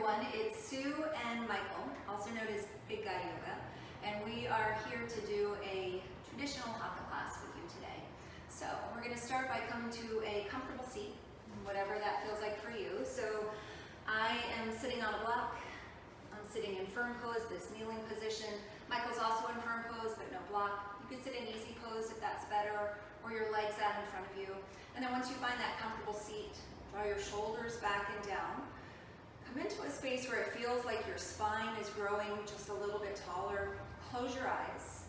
everyone, it's Sue and Michael, also known as Big Guy Yoga, and we are here to do a traditional Hatha class with you today. So we're going to start by coming to a comfortable seat, whatever that feels like for you. So I am sitting on a block. I'm sitting in firm pose, this kneeling position. Michael's also in firm pose, but no block. You could sit in easy pose if that's better, or your legs out in front of you. And then once you find that comfortable seat, draw your shoulders back and down. Come into a space where it feels like your spine is growing just a little bit taller. Close your eyes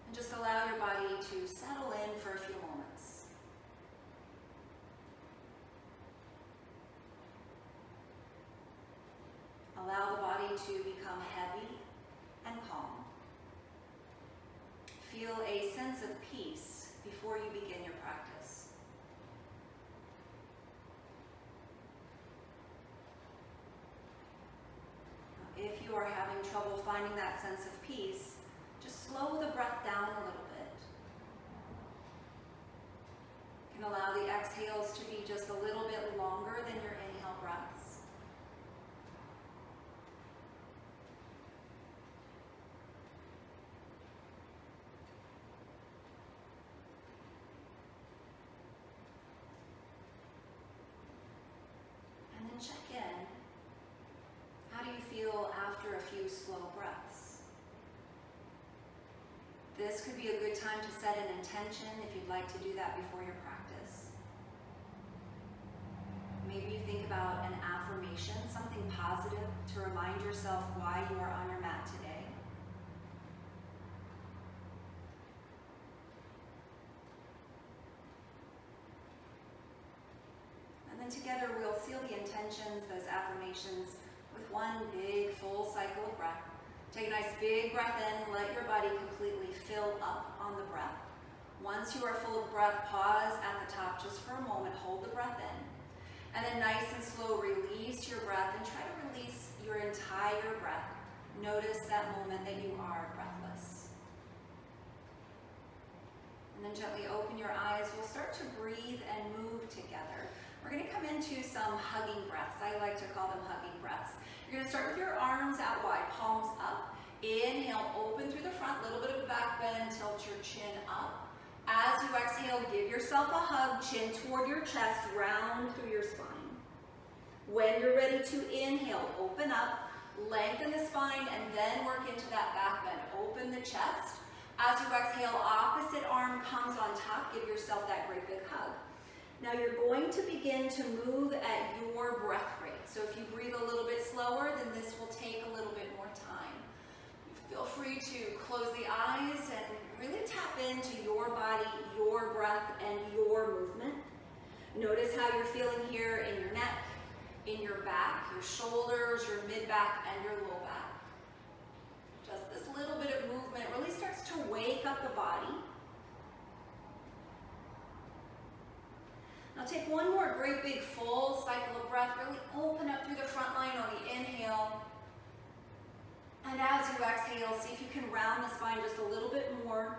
and just allow your body to settle in for a few moments. Allow the body to become heavy and calm. Feel a sense of peace before you begin your practice. If you are having trouble finding that sense of peace, just slow the breath down a little bit. You can allow the exhales to be just a little bit longer than your inhale breaths. And then check in. How do you feel after a few slow breaths? This could be a good time to set an intention if you'd like to do that before your practice. Maybe you think about an affirmation, something positive to remind yourself why you are on your mat today. And then together we'll seal the intentions, those affirmations, with one big full cycle of breath. Take a nice big breath in, let your body completely fill up on the breath. Once you are full of breath, pause at the top just for a moment, hold the breath in. And then nice and slow, release your breath and try to release your entire breath. Notice that moment that you are breathless. And then gently open your eyes. We'll start to breathe and move together. We're going to come into some hugging breaths. I like to call them hugging breaths. You're going to start with your arms out wide, palms up. Inhale, open through the front, little bit of a back bend, tilt your chin up. As you exhale, give yourself a hug, chin toward your chest, round through your spine. When you're ready to inhale, open up, lengthen the spine, and then work into that back bend. Open the chest. As you exhale, opposite arm comes on top. Give yourself that great big hug. Now you're going to begin to move at your breath rate. So if you breathe a little bit slower, then this will take a little bit more time. Feel free to close the eyes and really tap into your body, your breath, and your movement. Notice how you're feeling here in your neck, in your back, your shoulders, your mid-back, and your low back. Just this little bit of movement really starts to wake up the body. Now take one more great big full cycle of breath. Really open up through the front line on the inhale. And as you exhale, see if you can round the spine just a little bit more.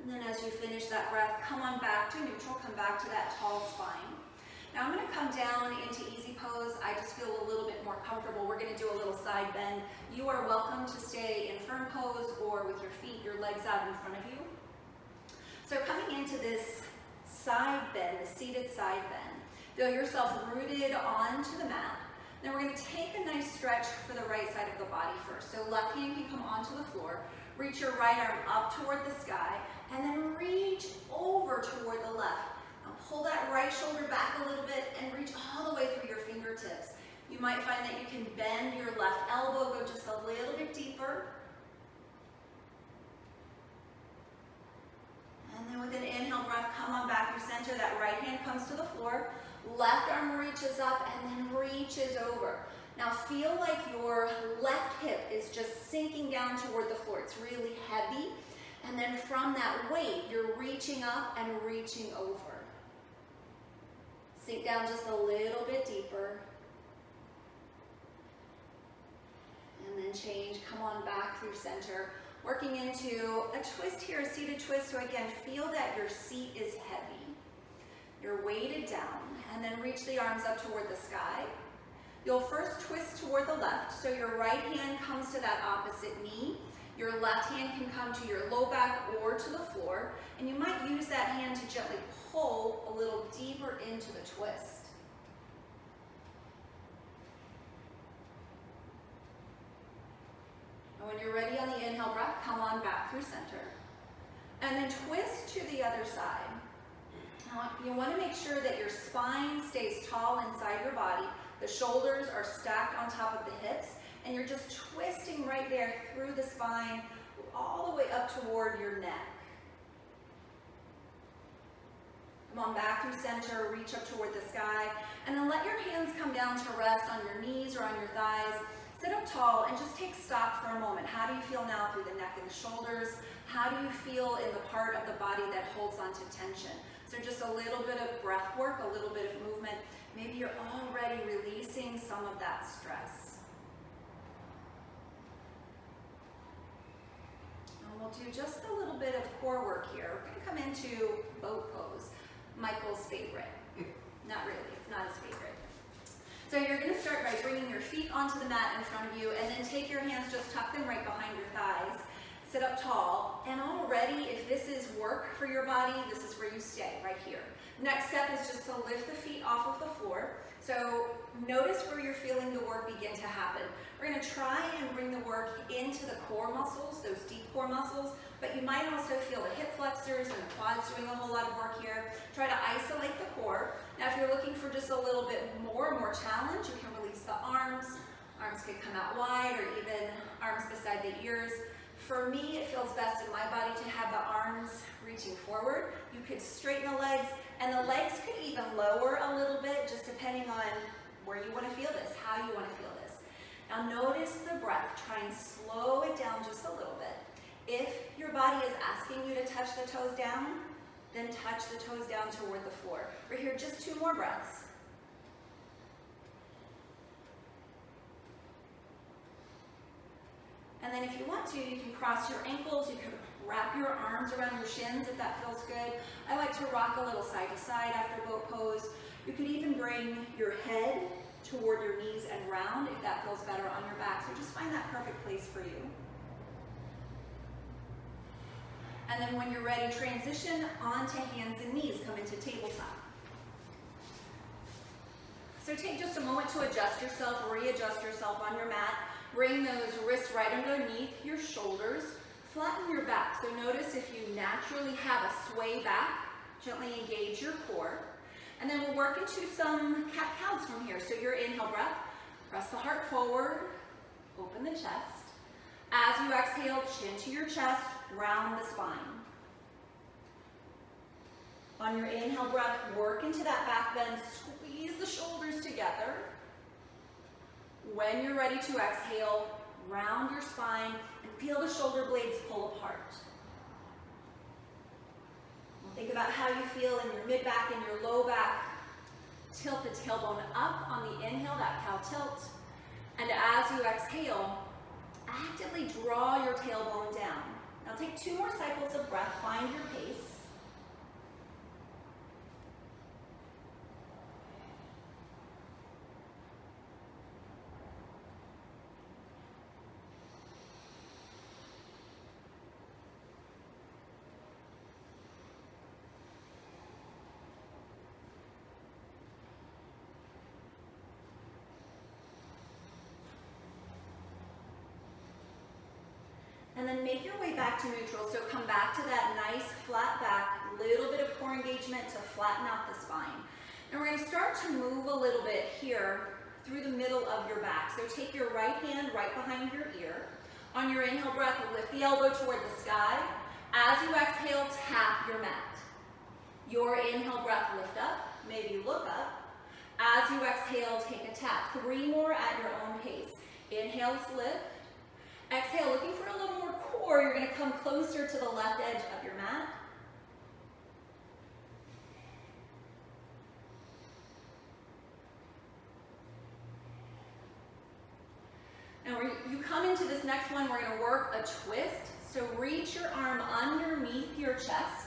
And then as you finish that breath, come on back to neutral, come back to that tall spine. Now I'm going to come down into easy pose. I just feel a little bit more comfortable. We're going to do a little side bend. You are welcome to stay in firm pose or with your feet, your legs out in front of you. So coming into this side bend, the seated side bend, feel yourself rooted onto the mat. Then we're going to take a nice stretch for the right side of the body first. So left hand can come onto the floor, reach your right arm up toward the sky, and then reach over toward the left. Now pull that right shoulder back a little bit and reach all the way through your fingertips. You might find that you can bend your left elbow, go just a little bit deeper. And then with an inhale breath, come on back through center. That right hand comes to the floor. Left arm reaches up and then reaches over. Now feel like your left hip is just sinking down toward the floor. It's really heavy. And then from that weight, you're reaching up and reaching over. Sink down just a little bit deeper. And then change, come on back through center. Working into a twist here, a seated twist. So again, feel that your seat is heavy. You're weighted down, and then reach the arms up toward the sky. You'll first twist toward the left, so your right hand comes to that opposite knee. Your left hand can come to your low back or to the floor, and you might use that hand to gently pull a little deeper into the twist. And when you're ready on the inhale breath, come on back through center. And then twist to the other side. Now, you want to make sure that your spine stays tall inside your body. The shoulders are stacked on top of the hips, and you're just twisting right there through the spine, all the way up toward your neck. Come on back through center, reach up toward the sky, and then let your hands come down to rest on your knees or on your thighs. Sit up tall and just take stock for a moment. How do you feel now through the neck and the shoulders? How do you feel in the part of the body that holds onto tension? So just a little bit of breath work, a little bit of movement. Maybe you're already releasing some of that stress. And we'll do just a little bit of core work here. We're going to come into boat pose, Michael's favorite. Not really, it's not his favorite. So you're going to start by bringing your feet onto the mat in front of you, and then take your hands, just tuck them right behind your thighs. Sit up tall, and already, if this is work for your body, this is where you stay, right here. Next step is just to lift the feet off of the floor. So notice where you're feeling the work begin to happen. We're going to try and bring the work into the core muscles, those deep core muscles, but you might also feel the hip flexors and the quads doing a whole lot of work here. Try to isolate the core. Now, if you're looking for just a little bit more challenge, you can release the arms. Arms can come out wide, or even arms beside the ears. For me, it feels best in my body to have the arms reaching forward. You could straighten the legs, and the legs could even lower a little bit, just depending on where you want to feel this, how you want to feel this. Now notice the breath. Try and slow it down just a little bit. If your body is asking you to touch the toes down, then touch the toes down toward the floor. We're here just 2 more breaths. And then if you want to, you can cross your ankles, you can wrap your arms around your shins if that feels good. I like to rock a little side to side after boat pose. You could even bring your head toward your knees and round if that feels better on your back. So just find that perfect place for you. And then when you're ready, transition onto hands and knees, come into tabletop. So take just a moment to adjust yourself, readjust yourself on your mat. Bring those wrists right underneath your shoulders. Flatten your back. So notice if you naturally have a sway back, gently engage your core. And then we'll work into some cat-cows from here. So your inhale breath, press the heart forward, open the chest. As you exhale, chin to your chest, round the spine. On your inhale breath, work into that back bend, squeeze the shoulders together. When you're ready to exhale, round your spine and feel the shoulder blades pull apart. Think about how you feel in your mid-back and your low back. Tilt the tailbone up on the inhale, that cow tilt. And as you exhale, actively draw your tailbone down. Now take 2 more cycles of breath, find your pace. And then make your way back to neutral. So come back to that nice flat back, little bit of core engagement to flatten out the spine. And we're going to start to move a little bit here through the middle of your back. So take your right hand right behind your ear. On your inhale breath, lift the elbow toward the sky. As you exhale, tap your mat. Your inhale breath, lift up, maybe look up. As you exhale, take a tap. 3 more at your own pace. Inhale, lift. Exhale, looking for a little more core. You're going to come closer to the left edge of your mat. And you come into this next one, we're going to work a twist. So reach your arm underneath your chest.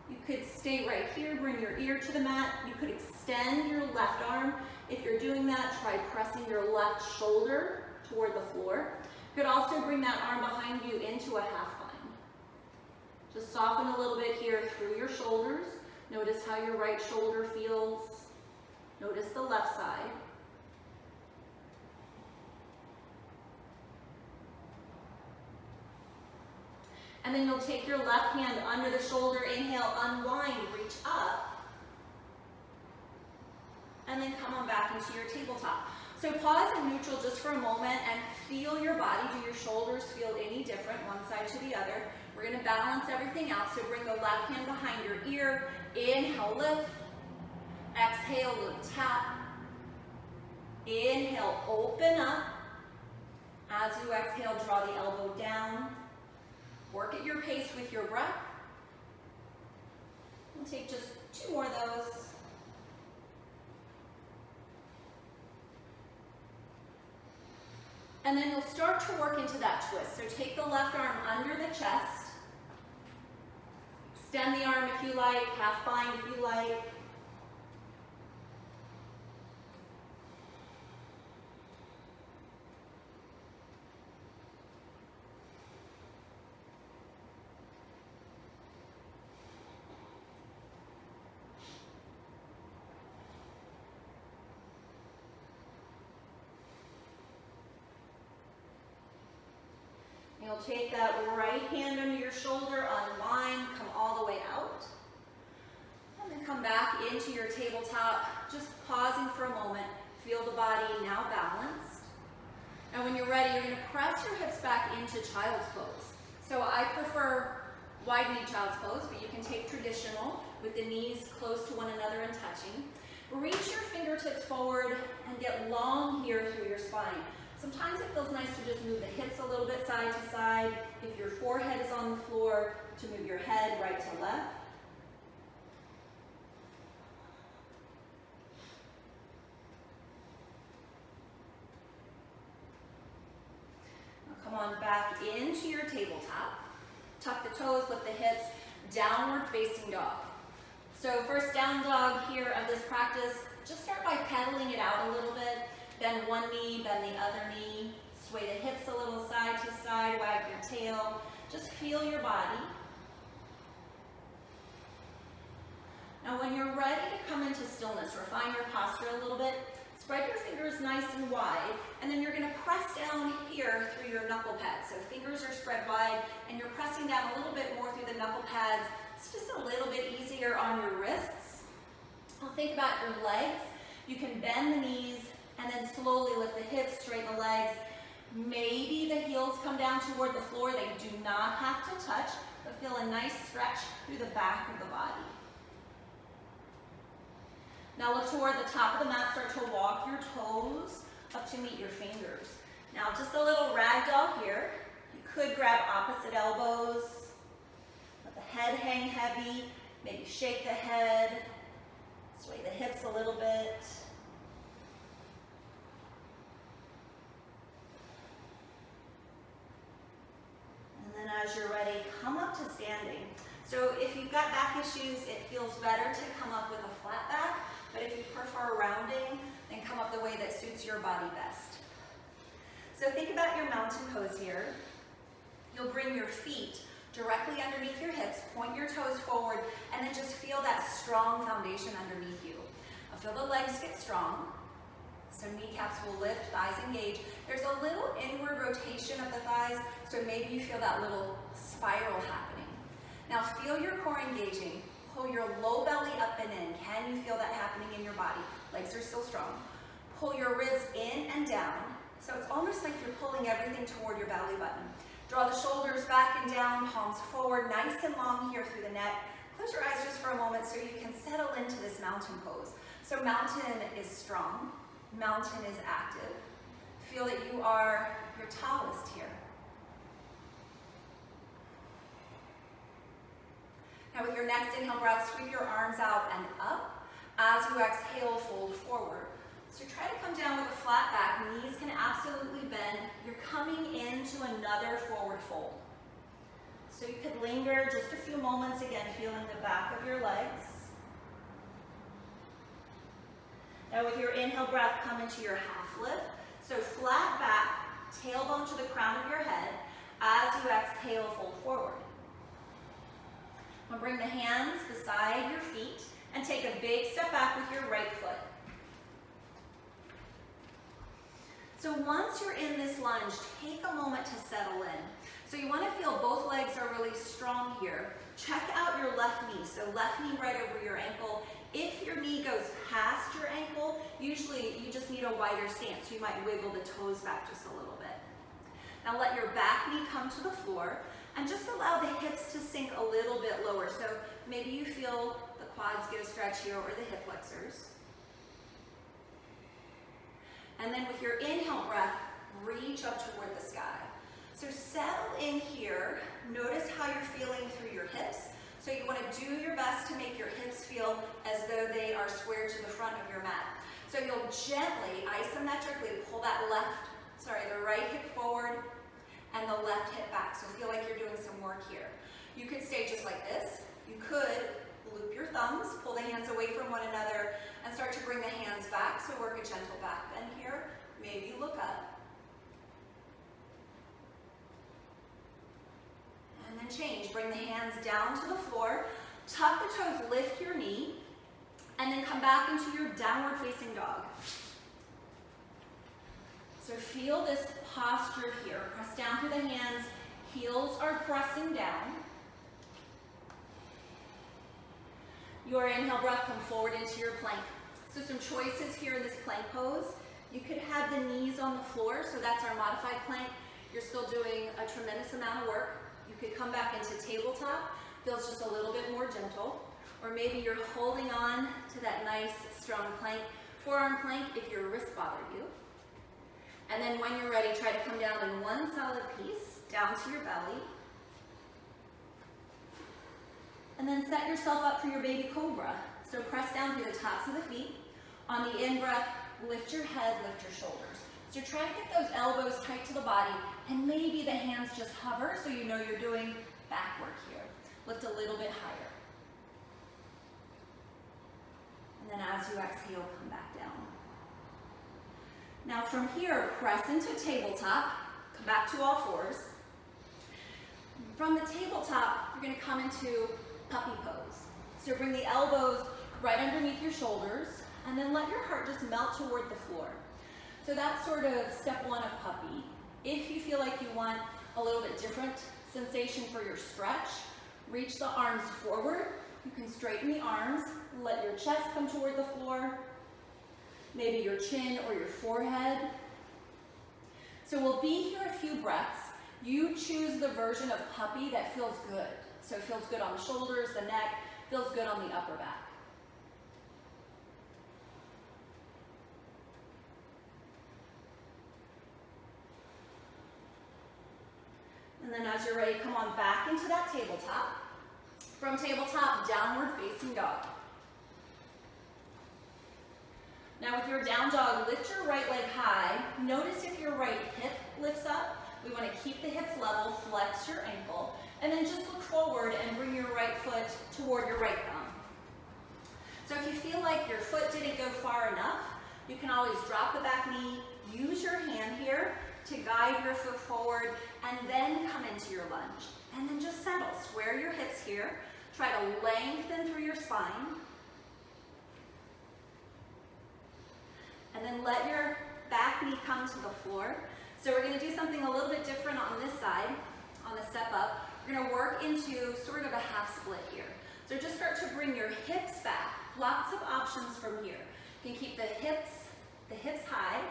You could stay right here, bring your ear to the mat. You could extend your left arm. If you're doing that, try pressing your left shoulder toward the floor. You could also bring that arm behind you into a half bind. Just soften a little bit here through your shoulders. Notice how your right shoulder feels. Notice the left side. And then you'll take your left hand under the shoulder, inhale, unwind, reach up. And then come on back into your tabletop. So pause in neutral just for a moment and feel your body. Do your shoulders feel any different, one side to the other? We're gonna balance everything out. So bring the left hand behind your ear. Inhale, lift. Exhale, little tap. Inhale, open up. As you exhale, draw the elbow down. Work at your pace with your breath. We'll take just 2 more of those. And then you'll start to work into that twist. So take the left arm under the chest. Extend the arm if you like, half bind if you like. You'll take that right hand under your shoulder, unwind, come all the way out. And then come back into your tabletop, just pausing for a moment. Feel the body now balanced. And when you're ready, you're going to press your hips back into child's pose. So I prefer wide knee child's pose, but you can take traditional with the knees close to one another and touching. Reach your fingertips forward and get long here through your spine. Sometimes it feels nice to just move the hips a little bit side to side. If your forehead is on the floor, to move your head right to left. Now come on back into your tabletop. Tuck the toes, lift the hips, downward facing dog. So first down dog here of this practice, just start by pedaling it out a little bit. Bend one knee, bend the other knee. Sway the hips a little side to side, wag your tail. Just feel your body. Now when you're ready to come into stillness, refine your posture a little bit. Spread your fingers nice and wide, and then you're gonna press down here through your knuckle pads. So fingers are spread wide, and you're pressing down a little bit more through the knuckle pads. It's just a little bit easier on your wrists. Now think about your legs. You can bend the knees, and then slowly lift the hips, straighten the legs. Maybe the heels come down toward the floor. They do not have to touch, but feel a nice stretch through the back of the body. Now look toward the top of the mat. Start to walk your toes up to meet your fingers. Now just a little ragdoll here. You could grab opposite elbows. Let the head hang heavy. Maybe shake the head. Sway the hips a little bit. And as you're ready, come up to standing. So if you've got back issues, it feels better to come up with a flat back, but if you prefer rounding, then come up the way that suits your body best. So think about your mountain pose here. You'll bring your feet directly underneath your hips, point your toes forward, and then just feel that strong foundation underneath you. Now feel the legs get strong. So kneecaps will lift, thighs engage. There's a little inward rotation of the thighs, so maybe you feel that little spiral happening. Now feel your core engaging. Pull your low belly up and in. Can you feel that happening in your body? Legs are still strong. Pull your ribs in and down. So it's almost like you're pulling everything toward your belly button. Draw the shoulders back and down, palms forward, nice and long here through the neck. Close your eyes just for a moment so you can settle into this mountain pose. So mountain is strong. Mountain is active. Feel that you are your tallest here. Now with your next inhale breath, sweep your arms out and up. As you exhale, fold forward. So try to come down with a flat back. Knees can absolutely bend. You're coming into another forward fold. So you could linger just a few moments, again, feeling the back of your legs. Now with your inhale breath, come into your half lift. So flat back, tailbone to the crown of your head. As you exhale, fold forward. Now bring the hands beside your feet and take a big step back with your right foot. So once you're in this lunge, take a moment to settle in. So you want to feel both legs are really strong here. Check out your left knee. So left knee right over your ankle. If your knee goes past your ankle, usually you just need a wider stance. You might wiggle the toes back just a little bit. Now let your back knee come to the floor and just allow the hips to sink a little bit lower. So maybe you feel the quads get a stretch here or the hip flexors. And then with your inhale breath, reach up toward the sky. So settle in here. Notice how you're feeling through your hips. So you want to do your best to make your hips feel as though they are square to the front of your mat. So you'll gently, isometrically pull that the right hip forward and the left hip back. So feel like you're doing some work here. You could stay just like this. You could loop your thumbs, pull the hands away from one another, and start to bring the hands back. So work a gentle back bend here. Maybe look up. And then change. Bring the hands down to the floor. Tuck the toes, lift your knee, and then come back into your downward facing dog. So feel this posture here. Press down through the hands. Heels are pressing down. Your inhale breath, come forward into your plank. So some choices here in this plank pose. You could have the knees on the floor, so that's our modified plank. You're still doing a tremendous amount of work. You could come back into tabletop, feels just a little bit more gentle. Or maybe you're holding on to that nice, strong plank. Forearm plank if your wrists bother you. And then when you're ready, try to come down in one solid piece, down to your belly. And then set yourself up for your baby cobra. So press down through the tops of the feet. On the in-breath, lift your head, lift your shoulders. So try to get those elbows tight to the body, and maybe the hands just hover so you know you're doing back work here. Lift a little bit higher. And then as you exhale, come back down. Now from here, press into tabletop, come back to all fours. From the tabletop, you're going to come into puppy pose. So bring the elbows right underneath your shoulders, and then let your heart just melt toward the floor. So that's sort of step one of puppy. If you feel like you want a little bit different sensation for your stretch, reach the arms forward. You can straighten the arms, let your chest come toward the floor, maybe your chin or your forehead. So we'll be here a few breaths. You choose the version of puppy that feels good. So it feels good on the shoulders, the neck, feels good on the upper back. And then as you're ready, come on back into that tabletop. From tabletop, downward facing dog. Now with your down dog, lift your right leg high. Notice if your right hip lifts up. We want to keep the hips level, flex your ankle, and then just look forward and bring your right foot toward your right thumb. So if you feel like your foot didn't go far enough, you can always drop the back knee, use your hand here to guide your foot forward, and then come into your lunge. And then just settle, square your hips here. Try to lengthen through your spine. And then let your back knee come to the floor. So we're going to do something a little bit different on this side, on the step up. We're going to work into sort of a half split here. So just start to bring your hips back. Lots of options from here. You can keep the hips high.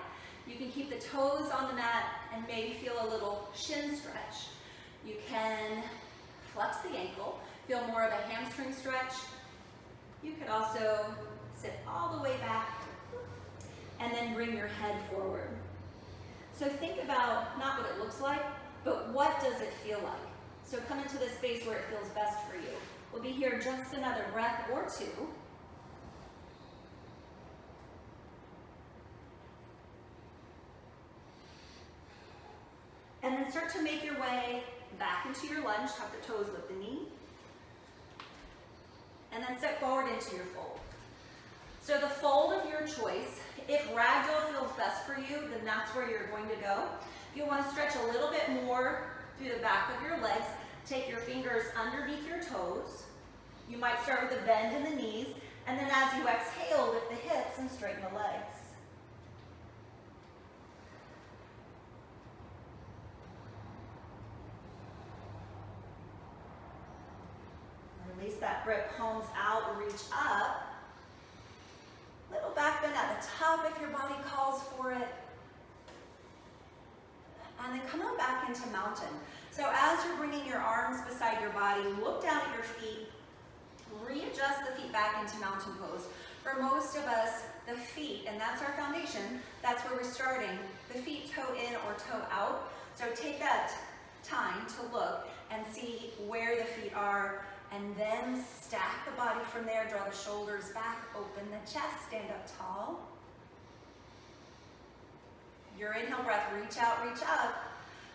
You can keep the toes on the mat and maybe feel a little shin stretch. You can flex the ankle, feel more of a hamstring stretch. You could also sit all the way back and then bring your head forward. So think about not what it looks like, but what does it feel like? So come into this space where it feels best for you. We'll be here just another breath or two. And then start to make your way back into your lunge, tuck the toes with the knee, and then step forward into your fold. So the fold of your choice, if ragdoll feels best for you, then that's where you're going to go. If you want to stretch a little bit more through the back of your legs, take your fingers underneath your toes. You might start with a bend in the knees, and then as you exhale, lift the hips and straighten the legs. Release that grip, palms out, reach up. Little back bend at the top if your body calls for it. And then come on back into mountain. So as you're bringing your arms beside your body, look down at your feet, readjust the feet back into mountain pose. For most of us, the feet, and that's our foundation, that's where we're starting. The feet toe in or toe out. So take that time to look and see where the feet are, and then stack the body from there. Draw the shoulders back, open the chest, stand up tall. Your inhale breath, reach out, reach up.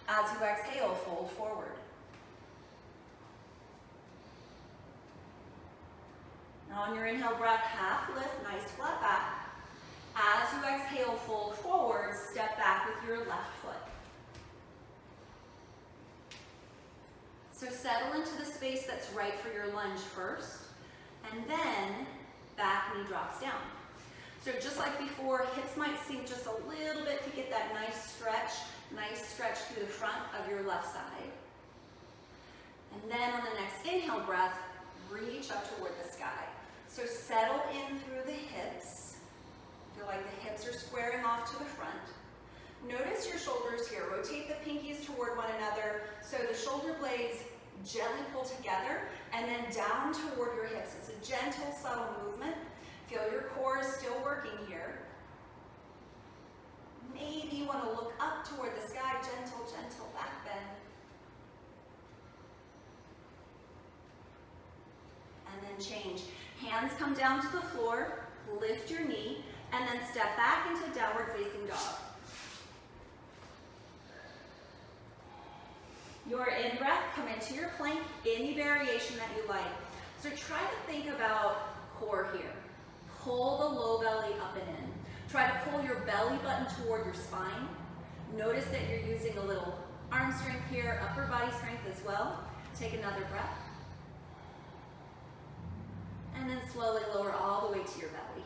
As you exhale, fold forward. Now on your inhale breath, half lift, nice flat back. As you exhale, fold forward, step back with your left foot. So settle into the space that's right for your lunge first, and then back knee drops down. So just like before, hips might sink just a little bit to get that nice stretch through the front of your left side. And then on the next inhale breath, reach up toward the sky. So settle in through the hips. Feel like the hips are squaring off to the front. Notice your shoulders here. Rotate the pinkies toward one another so the shoulder blades gently pull together and then down toward your hips. It's a gentle, subtle movement. Feel your core is still working here. Maybe you want to look up toward the sky, gentle, gentle back bend. And then change. Hands come down to the floor, lift your knee, and then step back into downward facing dog. Your in-breath, come into your plank, any variation that you like. So try to think about core here. Pull the low belly up and in. Try to pull your belly button toward your spine. Notice that you're using a little arm strength here, upper body strength as well. Take another breath. And then slowly lower all the way to your belly.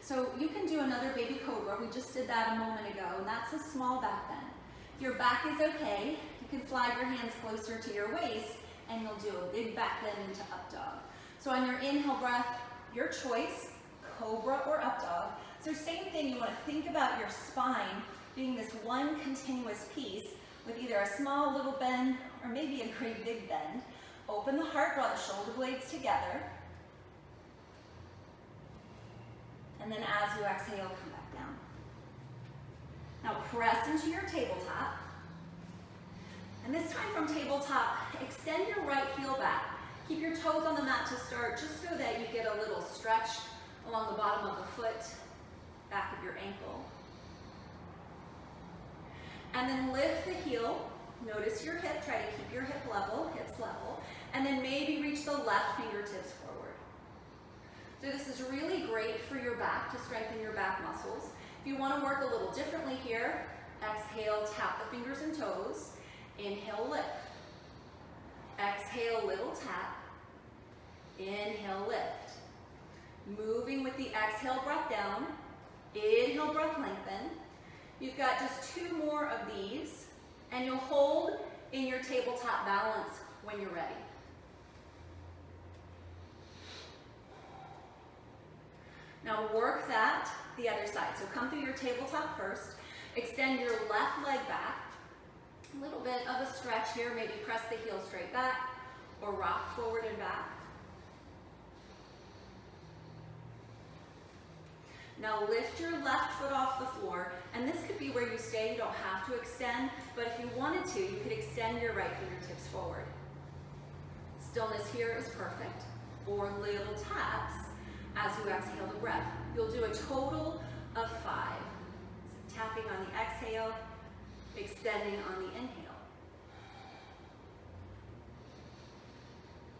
So you can do another baby cobra. We just did that a moment ago, and that's a small back bend. If your back is okay, you can slide your hands closer to your waist, and you'll do a big back bend into up dog. So on your inhale breath, your choice, cobra or up dog. So same thing, you want to think about your spine being this one continuous piece with either a small little bend or maybe a great big bend. Open the heart, draw the shoulder blades together. And then as you exhale, come back down. Now press into your tabletop. And this time from tabletop, extend your right heel back. Keep your toes on the mat to start, just so that you get a little stretch along the bottom of the foot, back of your ankle. And then lift the heel. Notice your hip, try to keep your hips level. And then maybe reach the left fingertips forward. So this is really great for your back, to strengthen your back muscles. If you want to work a little differently here, exhale, tap the fingers and toes. Inhale, lift. Exhale, little tap. Inhale, lift. Moving with the exhale breath down. Inhale, breath lengthen. You've got just 2 more of these, and you'll hold in your tabletop balance when you're ready. Now work that the other side. So come through your tabletop first. Extend your left leg back. A little bit of a stretch here. Maybe press the heel straight back or rock forward and back. Now lift your left foot off the floor, and this could be where you stay. You don't have to extend, but if you wanted to, you could extend your right fingertips forward. Stillness here is perfect. Or little taps as you exhale the breath. You'll do a total of 5. So Tapping on the exhale, extending on the inhale.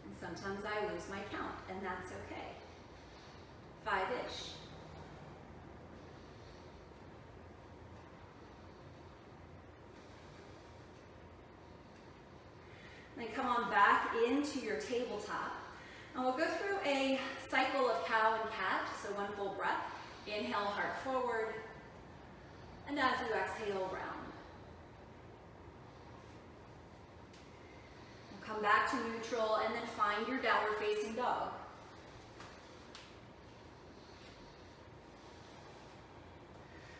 And sometimes I lose my count, and that's okay. 5-ish. Then come on back into your tabletop. And we'll go through a cycle of cow and cat, so one full breath. Inhale, heart forward. And as you exhale, round. We'll come back to neutral and then find your downward facing dog.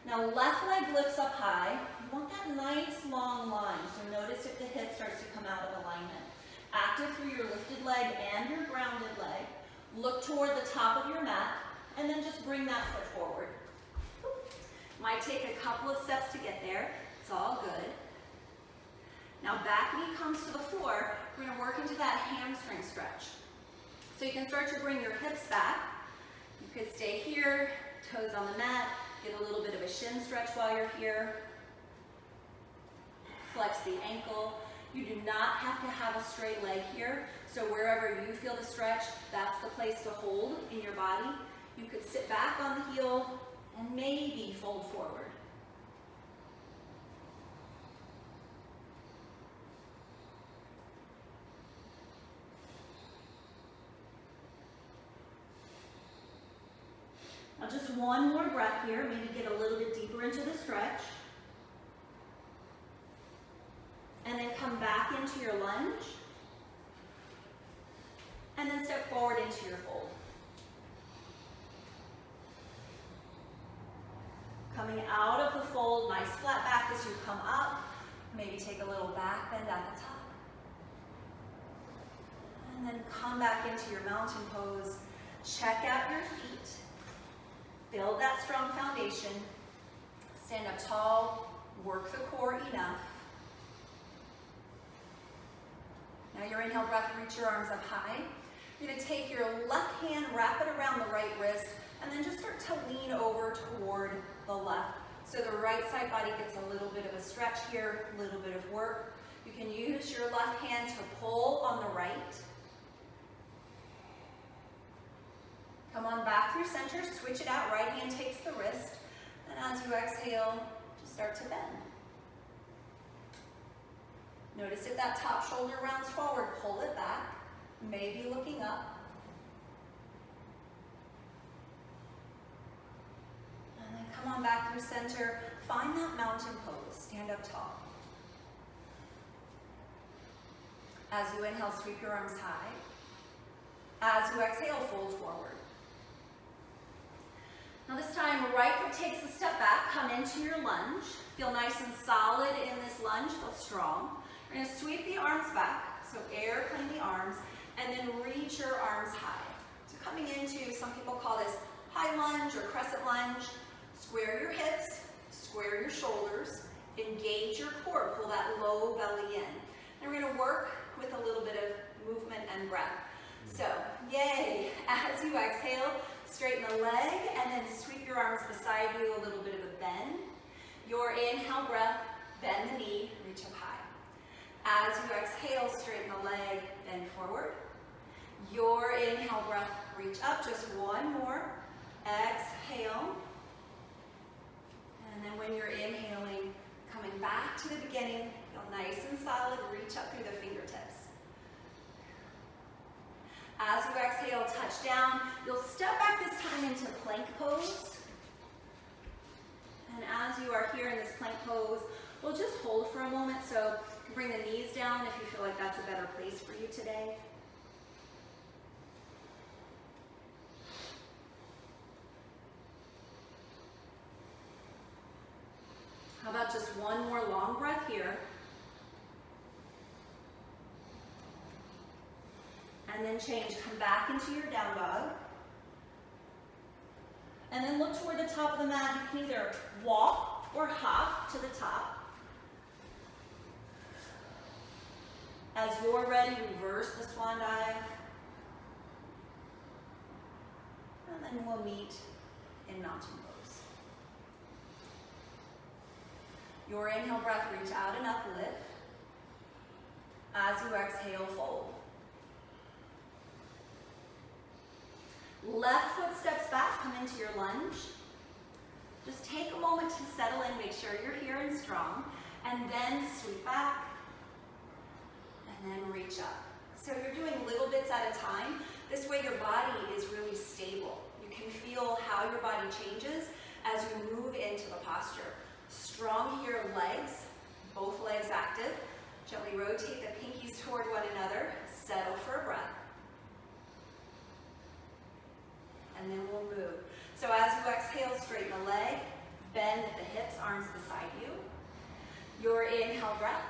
Now left leg lifts up high. You want that nice long line, so notice if the hip starts to come out of alignment. Active through your lifted leg and your grounded leg. Look toward the top of your mat, and then just bring that foot forward. Might take a couple of steps to get there. It's all good. Now back knee comes to the floor. We're going to work into that hamstring stretch. So you can start to bring your hips back. You could stay here, toes on the mat, get a little bit of a shin stretch while you're here. Flex the ankle. You do not have to have a straight leg here, so wherever you feel the stretch, that's the place to hold in your body. You could sit back on the heel and maybe fold forward. Now just one more breath here, maybe get a little bit deeper into the stretch. And then come back into your lunge. And then step forward into your fold. Coming out of the fold, nice flat back as you come up. Maybe take a little back bend at the top. And then come back into your mountain pose. Check out your feet. Build that strong foundation. Stand up tall. Work the core enough. Now your inhale breath, reach your arms up high. You're going to take your left hand, wrap it around the right wrist, and then just start to lean over toward the left. So the right side body gets a little bit of a stretch here, a little bit of work. You can use your left hand to pull on the right. Come on back through center, switch it out, right hand takes the wrist. And as you exhale, just start to bend. Notice if that top shoulder rounds forward, pull it back, maybe looking up. And then come on back through center, find that mountain pose, stand up tall. As you inhale, sweep your arms high. As you exhale, fold forward. Now this time, right foot takes a step back, come into your lunge. Feel nice and solid in this lunge, feel strong. You're going to sweep the arms back, so airplane the arms, and then reach your arms high. So coming into, some people call this high lunge or crescent lunge. Square your hips, square your shoulders, engage your core, pull that low belly in. And we're going to work with a little bit of movement and breath. So, yay! As you exhale, straighten the leg, and then sweep your arms beside you, a little bit of a bend. Your inhale breath, bend the knee, reach up high. As you exhale, straighten the leg, bend forward. Your inhale breath, reach up, just one more. Exhale. And then when you're inhaling, coming back to the beginning, feel nice and solid, reach up through the fingertips. As you exhale, touch down. You'll step back this time into plank pose. And as you are here in this plank pose, we'll just hold for a moment. So bring the knees down if you feel like that's a better place for you today. How about just one more long breath here? And then change, come back into your down dog. And then look toward the top of the mat. You can either walk or hop to the top. As you're ready, reverse the swan dive. And then we'll meet in mountain pose. Your inhale breath, reach out and uplift. As you exhale, fold. Left foot steps back, come into your lunge. Just take a moment to settle in, make sure you're here and strong, and then sweep back, and then reach up. So you're doing little bits at a time. This way your body is really stable. You can feel how your body changes as you move into the posture. Strong here, legs, both legs active. Gently rotate the pinkies toward one another. Settle for a breath. And then we'll move. So as you exhale, straighten the leg, bend the hips, arms beside you. Your inhale breath,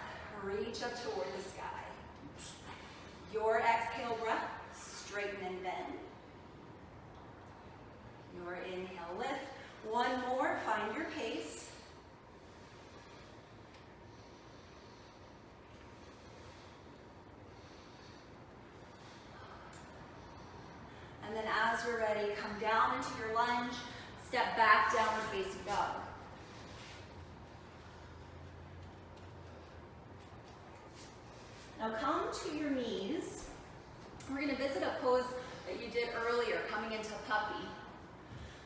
reach up toward the sky. Your exhale breath, straighten and bend. Your inhale lift. One more, find your pace. And then as you're ready, come down into your lunge, step back, downward facing dog. Now come to your knees. We're going to visit a pose that you did earlier, coming into puppy.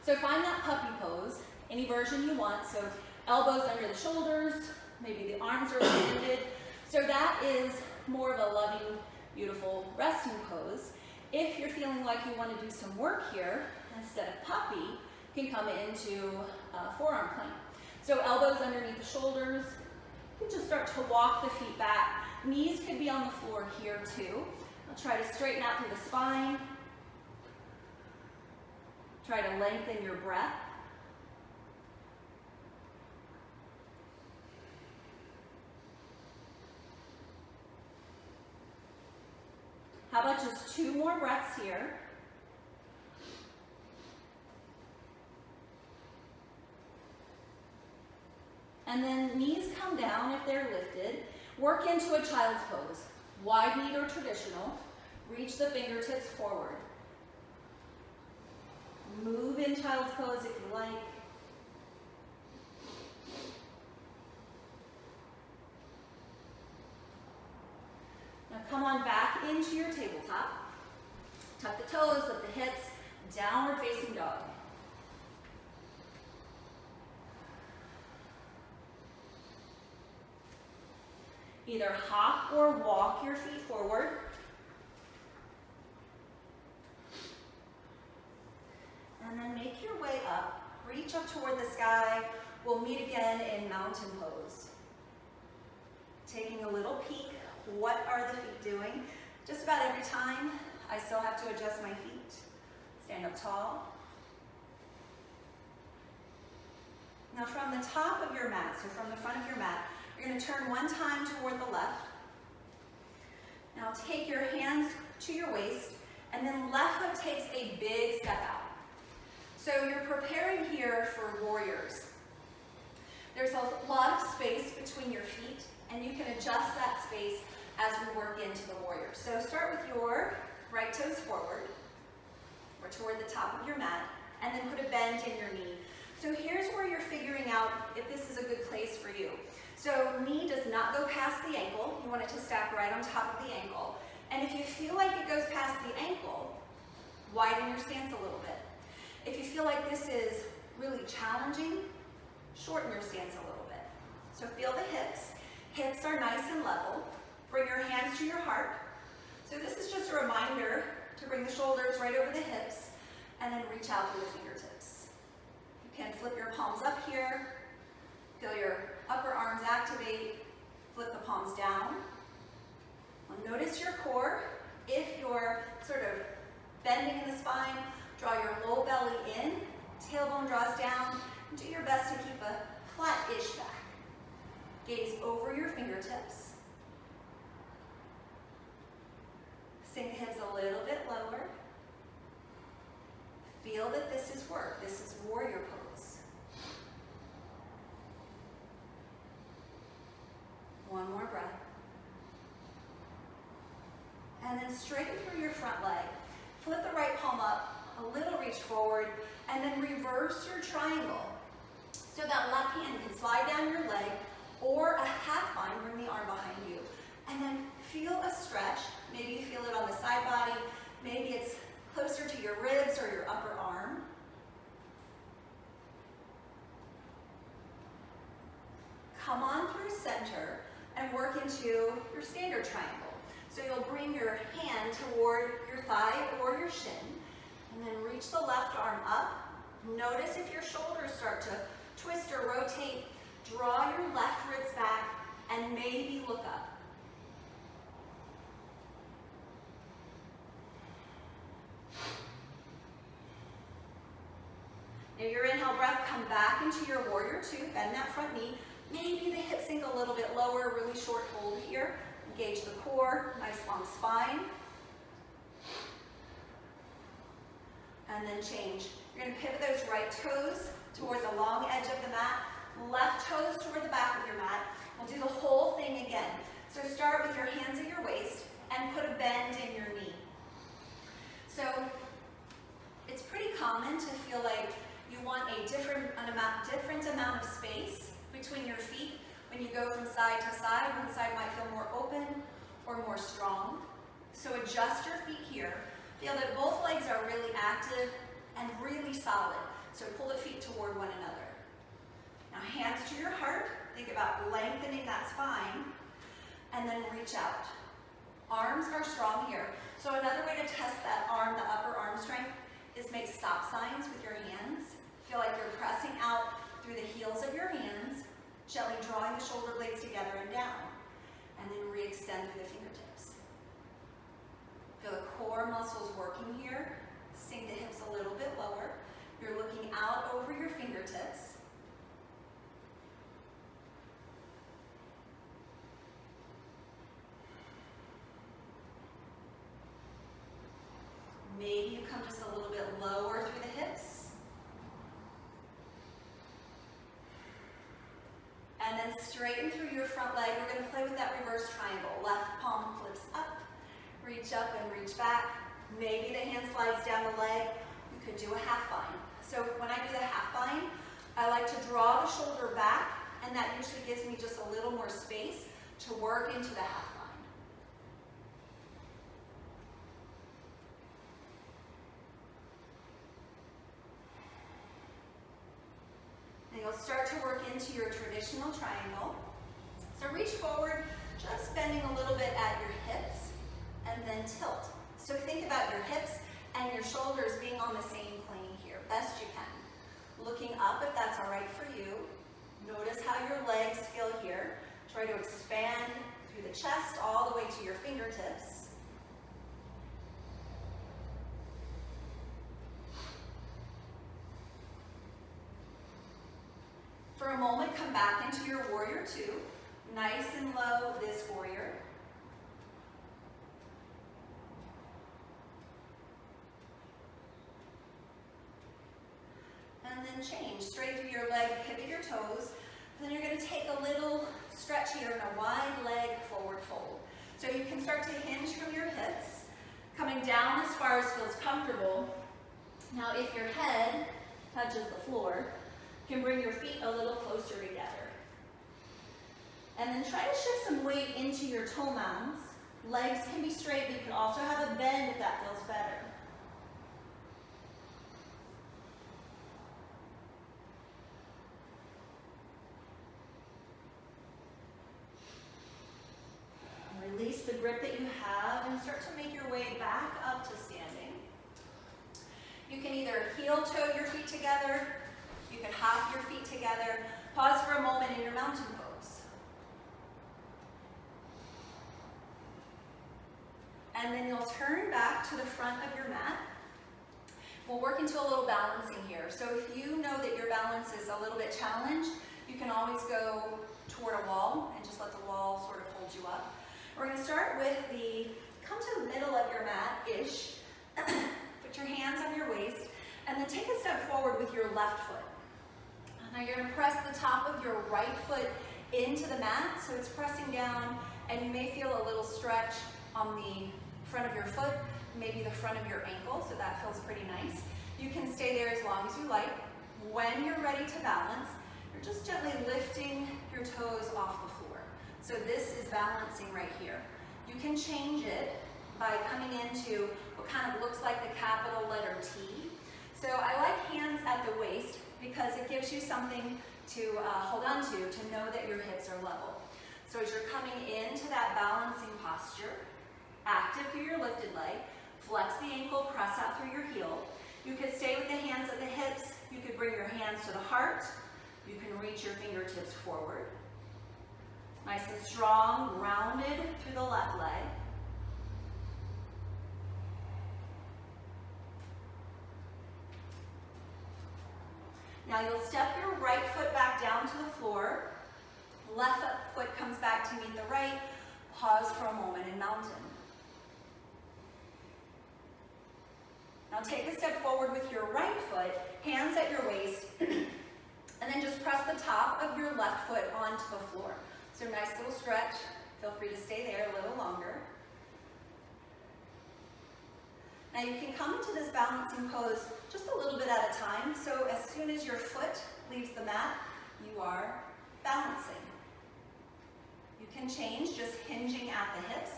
So find that puppy pose, any version you want. So elbows under the shoulders, maybe the arms are extended. So that is more of a loving, beautiful resting pose. If you're feeling like you want to do some work here, instead of puppy, you can come into forearm plank. So elbows underneath the shoulders. You can just start to walk the feet back. Knees could be on the floor here too. I'll try to straighten out through the spine. Try to lengthen your breath. How about just 2 more breaths here? And then knees come down if they're lifted. Work into a child's pose. Wide knee or traditional. Reach the fingertips forward. Move in child's pose if you like. Now come on back into your tabletop. Tuck the toes, lift the hips, downward facing dog. Either hop or walk your feet forward. And then make your way up. Reach up toward the sky. We'll meet again in mountain pose. Taking a little peek. What are the feet doing? Just about every time, I still have to adjust my feet. Stand up tall. Now from the top of your mat, so from the front of your mat, you're going to turn one time toward the left. Now take your hands to your waist, and then left foot takes a big step out. So you're preparing here for warriors. There's a lot of space between your feet, and you can adjust that space as we work into the warrior. So start with your right toes forward, or toward the top of your mat, and then put a bend in your knee. So here's where you're figuring out if this is a good place for you. So knee does not go past the ankle. You want it to stack right on top of the ankle. And if you feel like it goes past the ankle, widen your stance a little bit. If you feel like this is really challenging, shorten your stance a little bit. So feel the hips. Hips are nice and level. Bring your hands to your heart. So this is just a reminder to bring the shoulders right over the hips and then reach out through the fingertips. You can flip your palms up here. Feel your upper arms activate. Flip the palms down. Notice your core. If you're sort of bending in the spine, draw your low belly in. Tailbone draws down. Do your best to keep a flat-ish back. Gaze over your fingertips. Sink the hips a little bit lower. Feel that this is work. This is warrior pose. One more breath. And then straighten through your front leg. Flip the right palm up, a little reach forward, and then reverse your triangle. So that left hand can slide down your leg, or a half bind, bring the arm behind you. And then feel a stretch. Maybe you feel it on the side body. Maybe it's closer to your ribs or your upper arm. Come on through center and work into your standard triangle. So you'll bring your hand toward your thigh or your shin, and then reach the left arm up. Notice if your shoulders start to twist or rotate. Draw your left ribs back and maybe look up. Now your inhale breath, come back into your warrior two, bend that front knee. Maybe the hips sink a little bit lower, really short hold here. Engage the core, nice long spine. And then change. You're gonna pivot those right toes toward the long edge of the mat, left toes toward the back of your mat. We'll do the whole thing again. So start with your hands at your waist and put a bend in your knee. So it's pretty common to feel like you want a different amount of space between your feet when you go from side to side. One side might feel more open or more strong. So adjust your feet here. Feel that both legs are really active and really solid. So pull the feet toward one another. Now hands to your heart. Think about lengthening that spine. And then reach out. Arms are strong here. So another way to test that arm, the upper arm strength, is make stop signs with your hands. Feel like you're pressing out through the heels of your hands, gently drawing the shoulder blades together and down. And then re-extend through the fingertips. Feel the core muscles working here. Sink the hips a little bit lower. You're looking out over your fingertips. Maybe you come just a little bit lower through the hips. And then straighten through your front leg. We're going to play with that reverse triangle. Left palm flips up. Reach up and reach back. Maybe the hand slides down the leg. You could do a half bind. So when I do the half bind, I like to draw the shoulder back, and that usually gives me just a little more space to work into the half bind. And you'll start to work into your traditional triangle. So reach forward, just bending a little bit at your hips, and then tilt. So think about your hips and your shoulders being on the same plane here, best you can. Looking up if that's all right for you. Notice how your legs feel here. Try to expand through the chest all the way to your fingertips. For a moment, come back into your warrior two. Nice and low, this warrior. And then change. Straight through your leg, pivot your toes. And then you're going to take a little stretch here in a wide leg forward fold. So you can start to hinge from your hips, coming down as far as feels comfortable. Now if your head touches the floor, you can bring your feet a little closer together. And then try to shift some weight into your toe mounds. Legs can be straight, but you can also have a bend if that feels better. Release the grip that you have and start to make your way back up to standing. You can either heel toe your feet together, you can hop your feet together, pause for a moment in your mountain pose. And then you'll turn back to the front of your mat. We'll work into a little balancing here. So if you know that your balance is a little bit challenged, you can always go toward a wall and just let the wall sort of hold you up. We're going to start with come to the middle of your mat-ish, put your hands on your waist, and then take a step forward with your left foot. Now you're going to press the top of your right foot into the mat, so it's pressing down, and you may feel a little stretch on the front of your foot, maybe the front of your ankle, so that feels pretty nice. You can stay there as long as you like. When you're ready to balance, you're you're just gently lifting your toes off the floor. So this is balancing right here. You can change it by coming into what kind of looks like the capital letter T. So I like hands at the waist because it gives you something to hold on to know that your hips are level. So as you're coming into that balancing posture, active through your lifted leg, flex the ankle, press out through your heel. You could stay with the hands at the hips. You could bring your hands to the heart. You can reach your fingertips forward. Nice and strong, rounded through the left leg. Now you'll step your right foot back down to the floor. Left foot comes back to meet the right. Pause for a moment in mountain. Now take a step forward with your right foot, hands at your waist, and then just press the top of your left foot onto the floor. So nice little stretch. Feel free to stay there a little longer. Now you can come into this balancing pose just a little bit at a time. So as soon as your foot leaves the mat, you are balancing. You can change just hinging at the hips,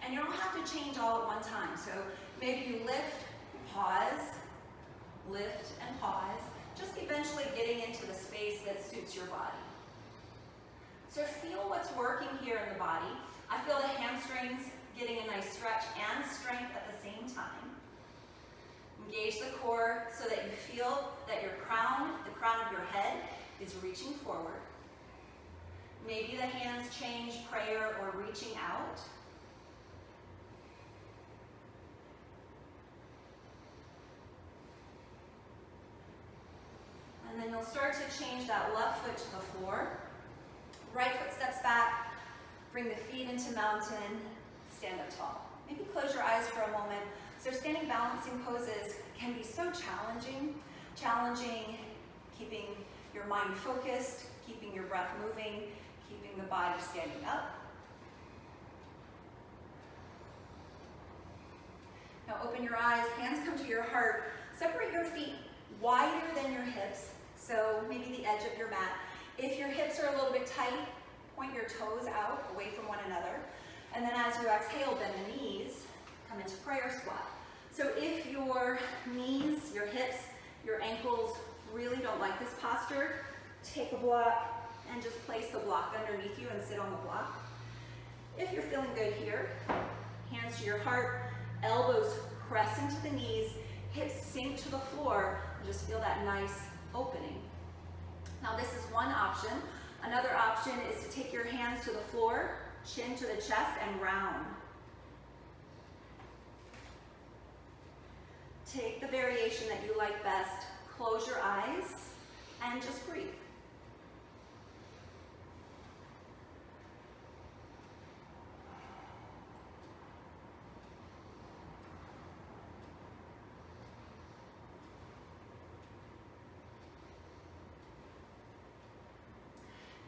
and you don't have to change all at one time. So maybe you lift, pause, lift and pause, just eventually getting into the space that suits your body. So feel what's working here in the body. I feel the hamstrings getting a nice stretch and strength at the same time. Engage the core so that you feel that your crown, the crown of your head, is reaching forward. Maybe the hands change prayer or reaching out. And then you'll start to change that left foot to the floor. Right foot steps back, bring the feet into mountain, stand up tall. Maybe close your eyes for a moment. So standing balancing poses can be so challenging. Challenging, keeping your mind focused, keeping your breath moving, keeping the body standing up. Now open your eyes, hands come to your heart. Separate your feet wider than your hips, so maybe the edge of your mat. If your hips are a little bit tight, point your toes out away from one another. And then as you exhale, bend the knees, come into prayer squat. So if your knees, your hips, your ankles really don't like this posture, take a block and just place the block underneath you and sit on the block. If you're feeling good here, hands to your heart, elbows press into the knees, hips sink to the floor, and just feel that nice opening. Now this is one option. Another option is to take your hands to the floor, chin to the chest, and round. Take the variation that you like best. Close your eyes and just breathe.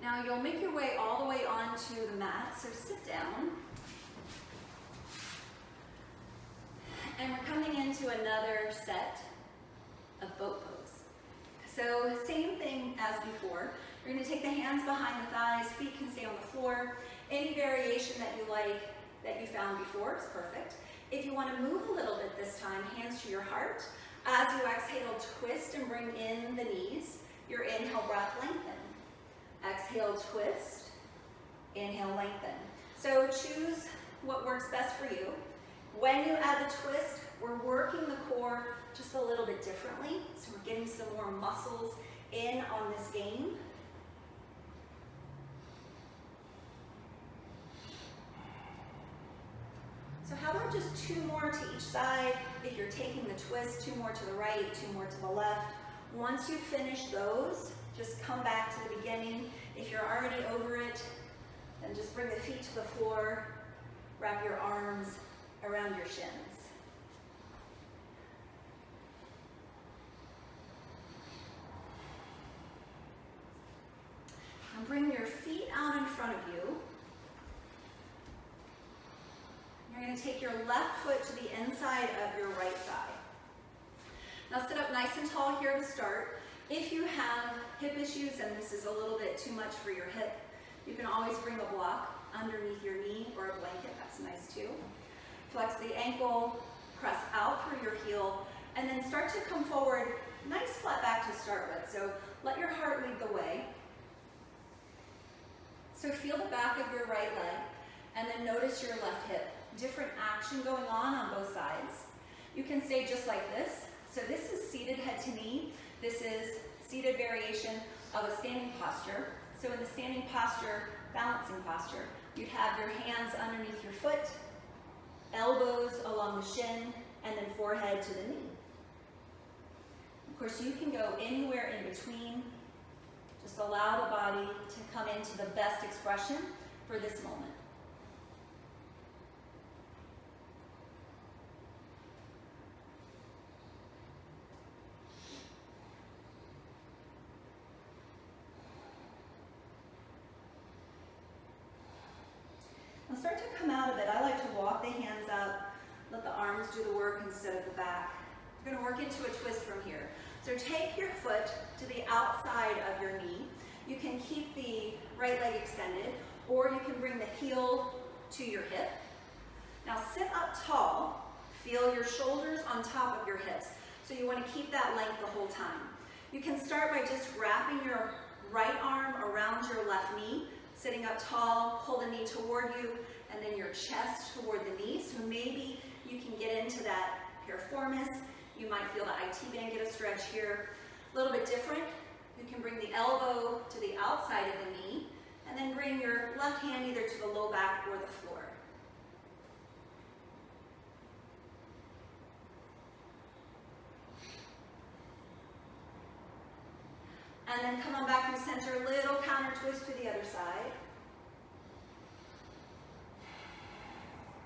Now you'll make your way all the way onto the mat, so sit down. And we're coming into another set of boat pose. So same thing as before. You're going to take the hands behind the thighs, feet can stay on the floor. Any variation that you like, that you found before is perfect. If you want to move a little bit this time, hands to your heart. As you exhale, twist and bring in the knees. Your inhale breath, lengthen. Exhale, twist. Inhale, lengthen. So choose what works best for you. When you add the twist, we're working the core just a little bit differently. So we're getting some more muscles in on this game. So how about just 2 more to each side? If you're taking the twist, 2 more to the right, 2 more to the left. Once you finish those, just come back to the beginning. If you're already over it, then just bring the feet to the floor, wrap your arms around your shins. And bring your feet out in front of you. You're going to take your left foot to the inside of your right thigh. Now sit up nice and tall here to start. If you have hip issues and this is a little bit too much for your hip, you can always bring a block underneath your knee or a blanket, that's nice too. Flex the ankle, press out through your heel, and then start to come forward, nice flat back to start with. So let your heart lead the way. So feel the back of your right leg, and then notice your left hip. Different action going on both sides. You can stay just like this. So this is seated head to knee. This is seated variation of a standing posture. So in the standing posture, balancing posture, you'd have your hands underneath your foot, elbows along the shin, and then forehead to the knee. Of course, you can go anywhere in between. Just allow the body to come into the best expression for this moment. Now start to come out of it. I like to walk the hands up, let the arms do the work instead of the back. You're going to work into a twist from here. So take your foot to the outside of your knee. You can keep the right leg extended, or you can bring the heel to your hip. Now sit up tall. Feel your shoulders on top of your hips. So you want to keep that length the whole time. You can start by just wrapping your right arm around your left knee, sitting up tall, pull the knee toward you, and then your chest toward the knee. So maybe you can get into that piriformis. You might feel the IT band get a stretch here. A little bit different. You can bring the elbow to the outside of the knee, and then bring your left hand either to the low back or the floor. And then come on back through center, little counter twist to the other side.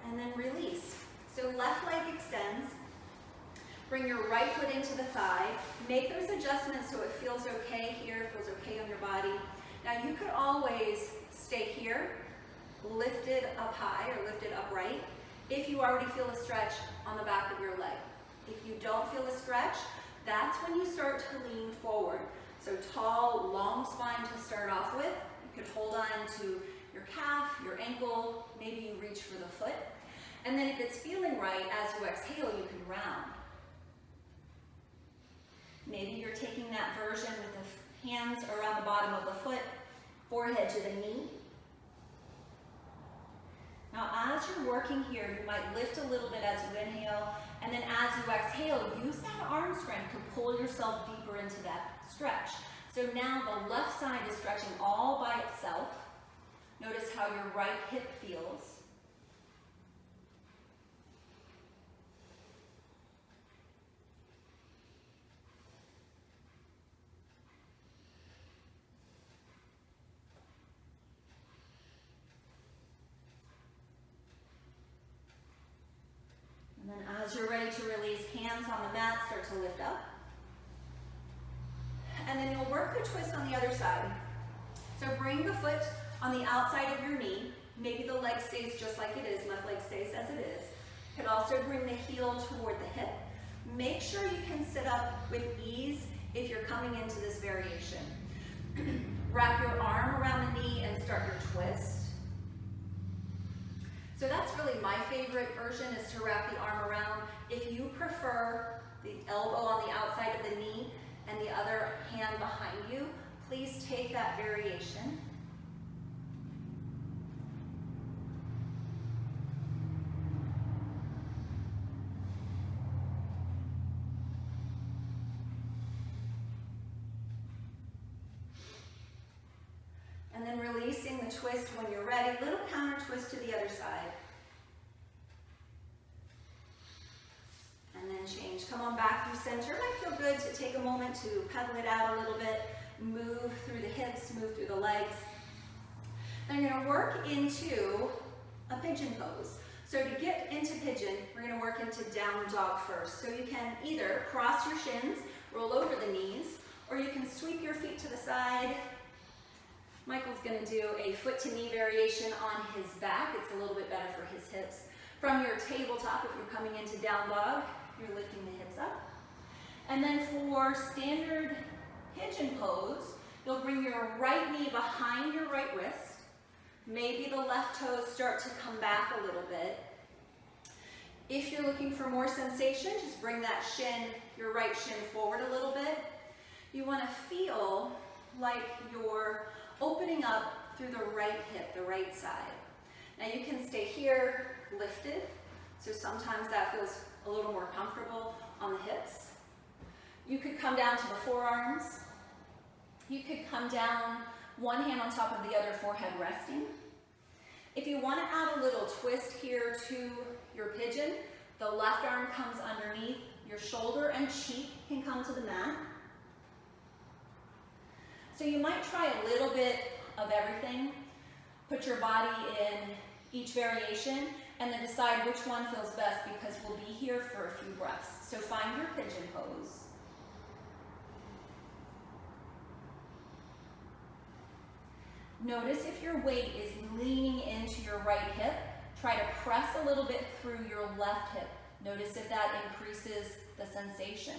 And then release. So left leg extends. Bring your right foot into the thigh. Make those adjustments so it feels okay here, feels okay on your body. Now you could always stay here, lifted up high or lifted upright, if you already feel a stretch on the back of your leg. If you don't feel a stretch, that's when you start to lean forward. So tall, long spine to start off with. You could hold on to your calf, your ankle, maybe you reach for the foot. And then if it's feeling right, as you exhale, you can round. Maybe you're taking that version with the hands around the bottom of the foot, forehead to the knee. Now as you're working here, you might lift a little bit as you inhale, and then as you exhale, use that arm strength to pull yourself deeper into that stretch. So now the left side is stretching all by itself. Notice how your right hip feels. And then as you're ready to release, hands on the mat, start to lift up. And then you'll work the twist on the other side. So bring the foot on the outside of your knee. Maybe the leg stays just like it is, left leg stays as it is. You could also bring the heel toward the hip. Make sure you can sit up with ease if you're coming into this variation. Wrap your arm around the knee and start your twist. So that's really my favorite version, is to wrap the arm around. If you prefer the elbow on the outside of the knee and the other hand behind you, please take that variation. And then releasing the twist when you're ready. Little counter twist to the other side. And then change. Come on back through center. It might feel good to take a moment to pedal it out a little bit. Move through the hips, move through the legs. Then you're going to work into a pigeon pose. So to get into pigeon, we're going to work into down dog first. So you can either cross your shins, roll over the knees, or you can sweep your feet to the side. Michael's going to do a foot to knee variation on his back. It's a little bit better for his hips. From your tabletop, if you're coming into down dog, you're lifting the hips up. And then for standard pigeon pose, you'll bring your right knee behind your right wrist. Maybe the left toes start to come back a little bit. If you're looking for more sensation, just bring that shin, your right shin forward a little bit. You want to feel like you're opening up through the right hip, the right side. Now you can stay here lifted, so sometimes that feels a little more comfortable on the hips. You could come down to the forearms. You could come down, one hand on top of the other, forehead resting. If you want to add a little twist here to your pigeon, the left arm comes underneath, your shoulder and cheek can come to the mat. So you might try a little bit of everything. Put your body in each variation and then decide which one feels best, because we'll be here for a few breaths. So find your pigeon pose. Notice if your weight is leaning into your right hip, try to press a little bit through your left hip. Notice if that increases the sensation.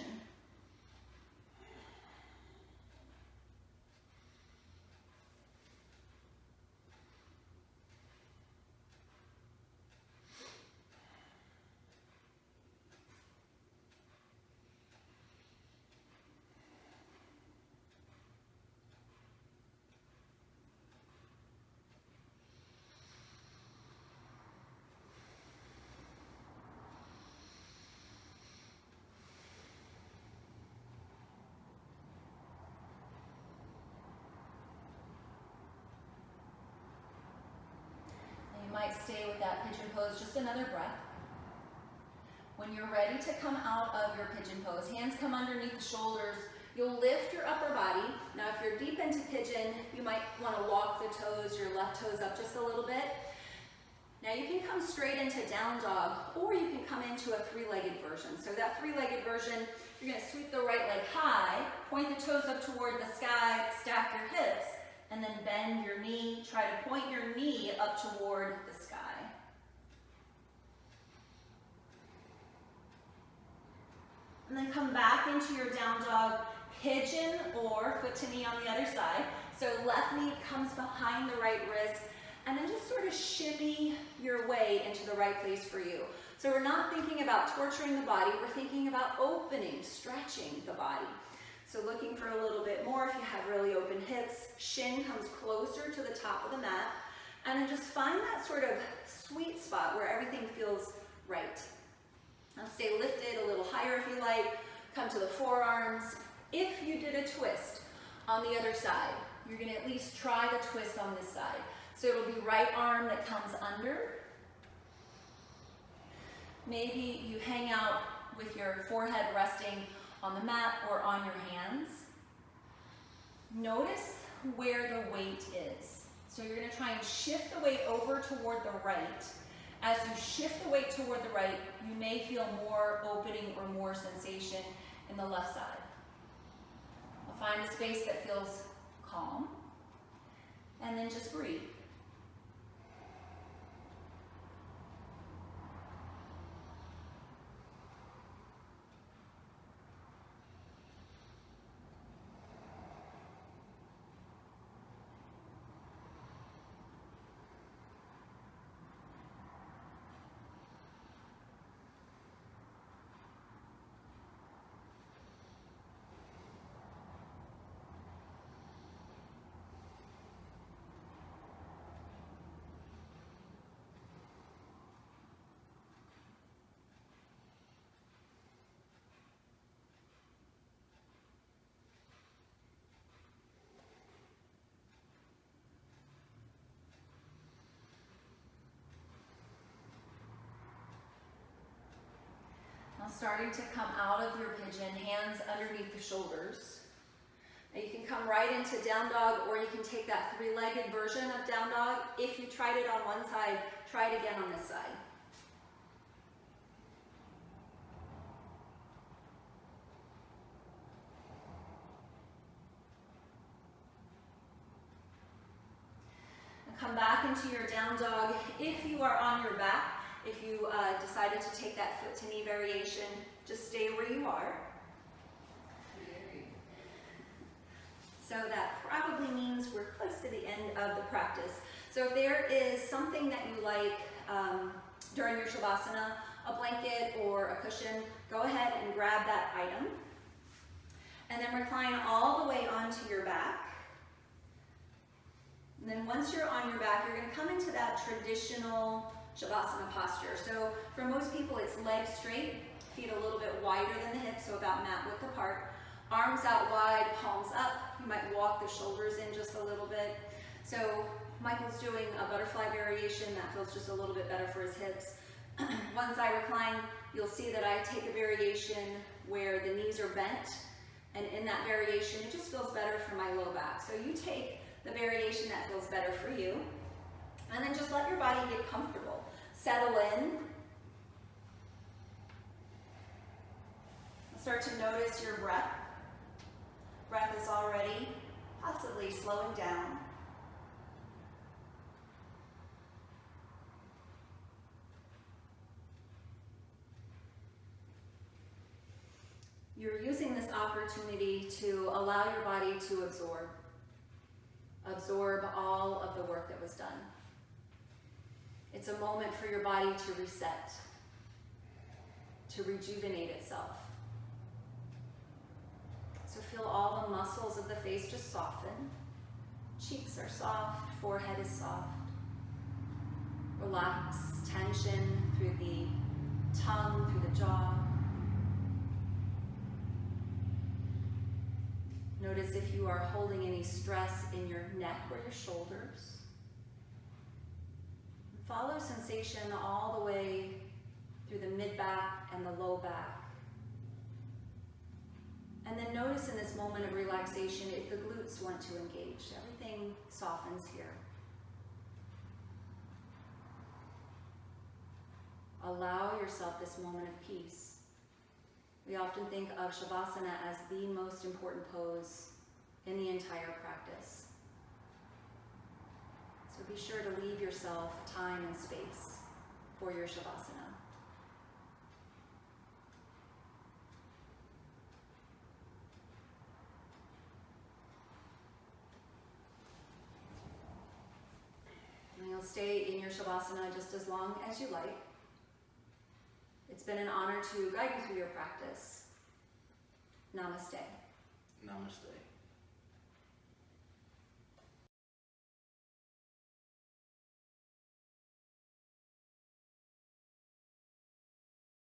You might stay with that pigeon pose just another breath. When you're ready to come out of your pigeon pose, hands come underneath the shoulders. You'll lift your upper body. Now if you're deep into pigeon, you might want to walk the toes, your left toes up just a little bit. Now you can come straight into down dog, or you can come into a three-legged version. So that three-legged version, you're going to sweep the right leg high, point the toes up toward the sky, stack your hips, and then bend your knee. Try to point your knee up toward the sky. And then come back into your down dog, pigeon or foot to knee on the other side. So left knee comes behind the right wrist, and then just sort of shimmy your way into the right place for you. So we're not thinking about torturing the body, we're thinking about opening, stretching the body. So looking for a little bit more if you have really open hips, shin comes closer to the top of the mat, and then just find that sort of sweet spot where everything feels right. Now stay lifted a little higher if you like, come to the forearms. If you did a twist on the other side, you're gonna at least try the twist on this side. So it'll be right arm that comes under. Maybe you hang out with your forehead resting on the mat or on your hands. Notice where the weight is. So you're going to try and shift the weight over toward the right. As you shift the weight toward the right, you may feel more opening or more sensation in the left side. I'll find a space that feels calm, and then just breathe. Starting to come out of your pigeon, hands underneath the shoulders. Now you can come right into down dog, or you can take that three-legged version of down dog. If you tried it on one side, try it again on this side. And come back into your down dog. If you are on your back, if you decided to take that foot to knee variation, just stay where you are. So that probably means we're close to the end of the practice. So if there is something that you like during your Shavasana, a blanket or a cushion, go ahead and grab that item. And then recline all the way onto your back. And then once you're on your back, you're going to come into that traditional Shavasana posture. So for most people, it's legs straight, feet a little bit wider than the hips, so about mat width apart. Arms out wide, palms up. You might walk the shoulders in just a little bit. So Michael's doing a butterfly variation. That feels just a little bit better for his hips. Once I recline, you'll see that I take a variation where the knees are bent. And in that variation, it just feels better for my low back. So you take the variation that feels better for you. And then just let your body get comfortable. Settle in. Start to notice your breath. Breath is already possibly slowing down. You're using this opportunity to allow your body to absorb all of the work that was done. It's a moment for your body to reset, to rejuvenate itself. So feel all the muscles of the face just soften. Cheeks are soft, forehead is soft. Relax tension through the tongue, through the jaw. Notice if you are holding any stress in your neck or your shoulders. Follow sensation all the way through the mid-back and the low back. And then notice in this moment of relaxation if the glutes want to engage. Everything softens here. Allow yourself this moment of peace. We often think of Shavasana as the most important pose in the entire practice. So be sure to leave yourself time and space for your Shavasana. And you'll stay in your Shavasana just as long as you like. It's been an honor to guide you through your practice. Namaste. Namaste.